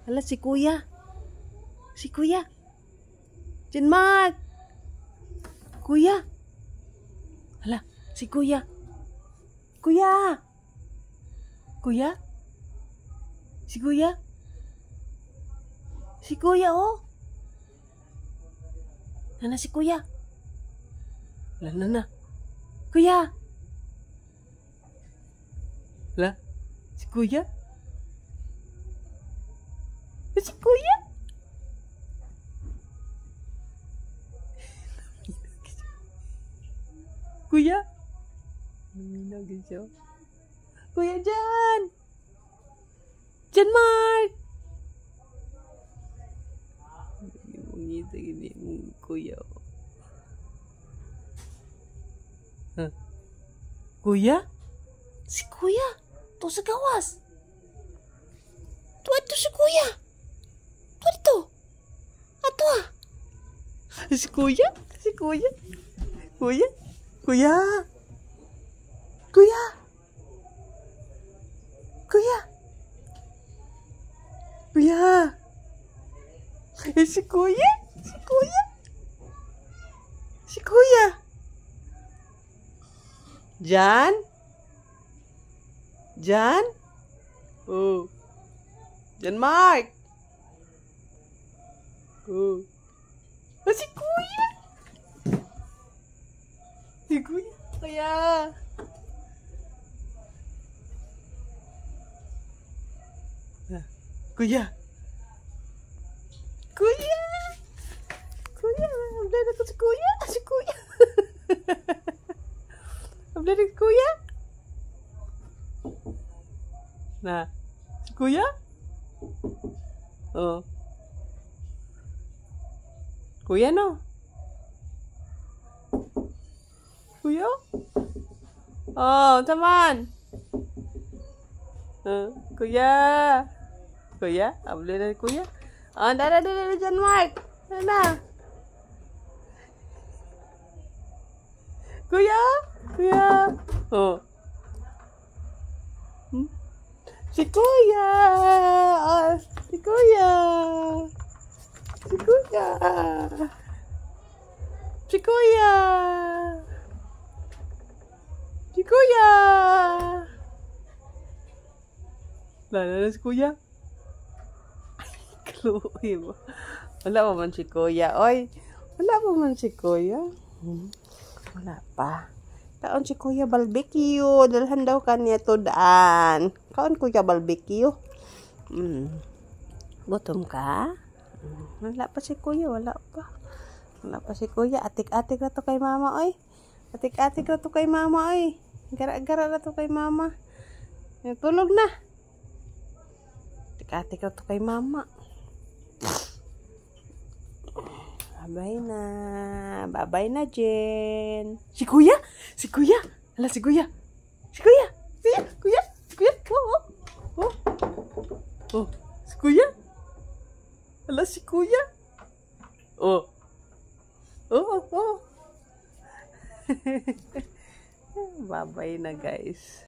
Hala, si Kuya. Si Kuya. Jean-Marc. Kuya. Hala, si Kuya. Kuya. Kuya. Si Kuya. Si Kuya, oh. Nana si Kuya. Hala, nana. Kuya. Hala, si Kuya. Si Kuya. Kuya. Naminaw siya. Kuya Jan. Jean-Marc. Ngita gini Kuya. Huh? Kuya? Si Kuya. To sa gawas. Tuwa si Kuya. Tuwa dito. Ato ah. Si Kuya? Si Kuya? Kuya? Kuya? Kuya? Kuya? Kuya? Si Kuya? Si Kuya? Si Kuya? Jan? Jan? Oh. Jean-Marc? Oh. Si Kuya? Si Kuya? Kuya? Kuya? Kuya? Kuya? Ablan ako si Kuya? Si Kuya? Ablan ako si Kuya? Na? Si Kuya? Oh. Kuya no? Kuya? Oh, teman. Kuya. Kuya? Ablan na Kuya? Oh, dah Jean-Marc. Mana? Kuya? Kuya? Oh. Si Kuya. Oh, si Kuya. Si Kuya. Si Kuya. Si Kuya. Lala si Kuya. Kluwi mo. Wala pa man si Kuya. Oy, wala pa man si Kuya. Wala pa. Kaon si Kuya barbecue. Dalhan daw kaniya to daan. Kaon Kuya barbecue. Gutom ka? Wala pa si Kuya. Wala pa. Wala pa si Kuya. Atik-atik na to kay mama, oy. Atik-atik na to kay mama, oy. Gara-gara na to kay mama. Tulog na. Atik-atik na to kay mama. Bye na. Bye-bye na, Jen. Si Kuya? Si Kuya? Hala, si Kuya. Si Kuya? Kuya? Kuya? Kuya? Oh, oh. Oh. Oh. Si Kuya? Hala, si Kuya? Oh. Oh, oh. Bye-bye na, guys.